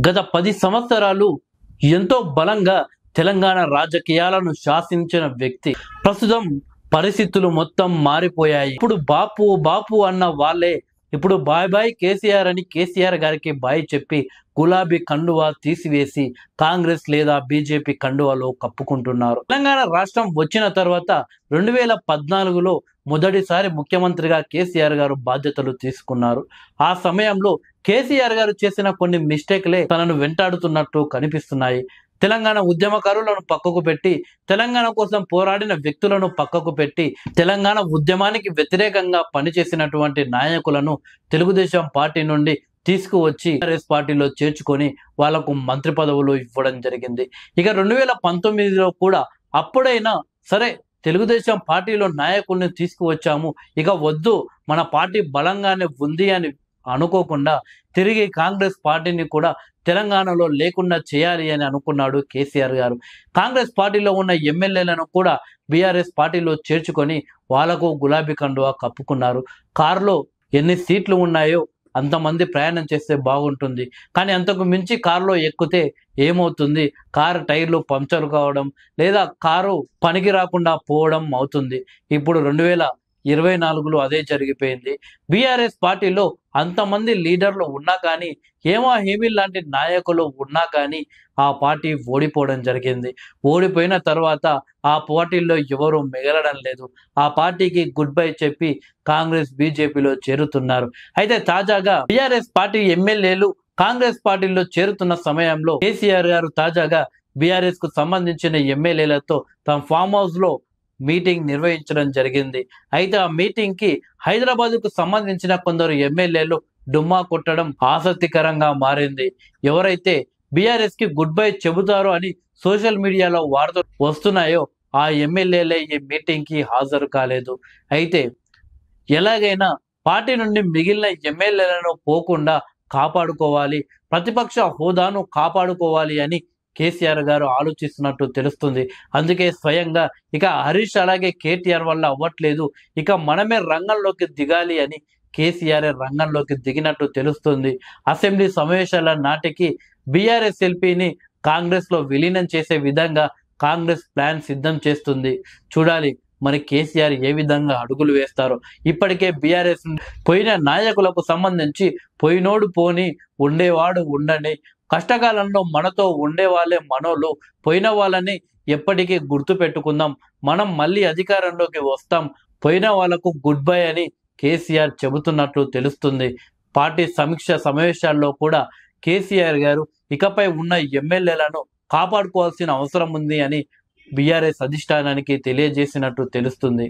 గత 10 సంవత్సరాలు ఎంతో బలంగా తెలంగాణ రాజకీయాలను శాసించిన వ్యక్తి. ప్రస్తుతం పరిస్థితులు మొత్తం మారిపోయాయి. ఇప్పుడు బాపు బాపు అన్న వాళ్ళే ఇప్పుడు బాయ్ బాయ్ కేసీఆర్ అని కేసీఆర్ గారికి బాయ్ చెప్పి గులాబీ కండువా తీసివేసి కాంగ్రెస్ లేదా బీజేపీ కండువాలో కప్పుకుంటున్నారు. తెలంగాణ రాష్ట్రం వచ్చిన తర్వాత 2014లో మొదటిసారి ముఖ్యమంత్రిగా కేసీఆర్ గారు బాధ్యతలు తీసుకున్నారు. ఆ సమయంలో కేసీఆర్ గారు చేసిన కొన్ని మిస్టేక్లే తనను వెంటాడుతున్నట్టు కనిపిస్తున్నాయి. తెలంగాణ ఉద్యమకారులను పక్కకు పెట్టి, తెలంగాణ కోసం పోరాడిన వ్యక్తులను పక్కకు పెట్టి, తెలంగాణ ఉద్యమానికి వ్యతిరేకంగా పనిచేసినటువంటి నాయకులను తెలుగుదేశం పార్టీ నుండి తీసుకువచ్చి కాంగ్రెస్ పార్టీలో చేర్చుకొని వాళ్లకు మంత్రి పదవులు ఇవ్వడం జరిగింది. ఇక 2019లో కూడా అప్పుడైనా సరే తెలుగుదేశం పార్టీలో నాయకుల్ని తీసుకువచ్చాము, ఇక వద్దు మన పార్టీ బలంగానే ఉంది అని అనుకోకుండా తిరిగి కాంగ్రెస్ పార్టీని కూడా తెలంగాణలో లేకుండా చేయాలి అని అనుకున్నాడు కేసీఆర్ గారు. కాంగ్రెస్ పార్టీలో ఉన్న ఎమ్మెల్యేలను కూడా బీఆర్ఎస్ పార్టీలో చేర్చుకొని వాళ్లకు గులాబీ కండువా కప్పుకున్నారు. కారులో ఎన్ని సీట్లు ఉన్నాయో అంతమంది ప్రయాణం చేస్తే బాగుంటుంది, కానీ అంతకు మించి కారులో ఎక్కితే ఏమవుతుంది, కారు టైర్లు పంక్చర్ కావడం లేదా కారు పనికి రాకుండా పోవడం అవుతుంది. ఇప్పుడు 2024లో అదే జరిగిపోయింది. బీఆర్ఎస్ పార్టీలో అంతమంది లీడర్లు ఉన్నా కానీ, హేమీ లాంటి నాయకులు ఉన్నా కానీ ఆ పార్టీ ఓడిపోవడం జరిగింది. ఓడిపోయిన తర్వాత ఆ పార్టీలో ఎవరు మిగలడం లేదు. ఆ పార్టీకి గుడ్ బై చెప్పి కాంగ్రెస్ బీజేపీలో చేరుతున్నారు. అయితే తాజాగా బీఆర్ఎస్ పార్టీ ఎమ్మెల్యేలు కాంగ్రెస్ పార్టీలో చేరుతున్న సమయంలో కేసీఆర్ గారు తాజాగా బీఆర్ఎస్ కు సంబంధించిన ఎమ్మెల్యేలతో తమ ఫామ్ హౌస్ లో మీటింగ్ నిర్వహించడం జరిగింది. అయితే ఆ మీటింగ్ కి హైదరాబాద్ కు సంబంధించిన కొందరు ఎమ్మెల్యేలు డుమ్మా కొట్టడం ఆసక్తికరంగా మారింది. ఎవరైతే బీఆర్ఎస్ కి గుడ్ బై చెబుతారో అని సోషల్ మీడియాలో వార్తలు వస్తున్నాయో ఆ ఎమ్మెల్యేలే ఈ మీటింగ్ కి హాజరు కాలేదు. అయితే ఎలాగైనా పార్టీ నుండి మిగిలిన ఎమ్మెల్యేలను పోకుండా కాపాడుకోవాలి, ప్రతిపక్ష హోదాను కాపాడుకోవాలి అని కేసీఆర్ గారు ఆలోచిస్తున్నట్టు తెలుస్తుంది. అందుకే స్వయంగా ఇక హరీష్ అలాగే కేటీఆర్ వల్ల అవ్వట్లేదు, ఇక మనమే రంగంలోకి దిగాలి అని కేసీఆర్ రంగంలోకి దిగినట్టు తెలుస్తుంది. అసెంబ్లీ సమావేశాల నాటికి బీఆర్ఎస్ ఎల్పీని కాంగ్రెస్ లో విలీనం చేసే విధంగా కాంగ్రెస్ ప్లాన్ సిద్ధం చేస్తుంది. చూడాలి మరి కేసీఆర్ ఏ విధంగా అడుగులు వేస్తారో. ఇప్పటికే బీఆర్ఎస్ పోయిన నాయకులకు సంబంధించి పోయినోడు పోని, ఉండేవాడు ఉండని, కష్టకాలంలో మనతో ఉండే వాళ్ళే మనోళ్ళు, పోయిన వాళ్ళని ఎప్పటికీ గుర్తు పెట్టుకుందాం, మనం మళ్ళీ అధికారంలోకి వస్తాం, పోయిన వాళ్ళకు గుడ్ బై అని కేసీఆర్ చెబుతున్నట్లు తెలుస్తుంది. పార్టీ సమీక్ష సమావేశాల్లో కూడా కేసీఆర్ గారు ఇకపై ఉన్న ఎమ్మెల్యేలను కాపాడుకోవాల్సిన అవసరం ఉంది అని బీఆర్ఎస్ అధిష్టానానికి తెలియజేసినట్టు తెలుస్తుంది.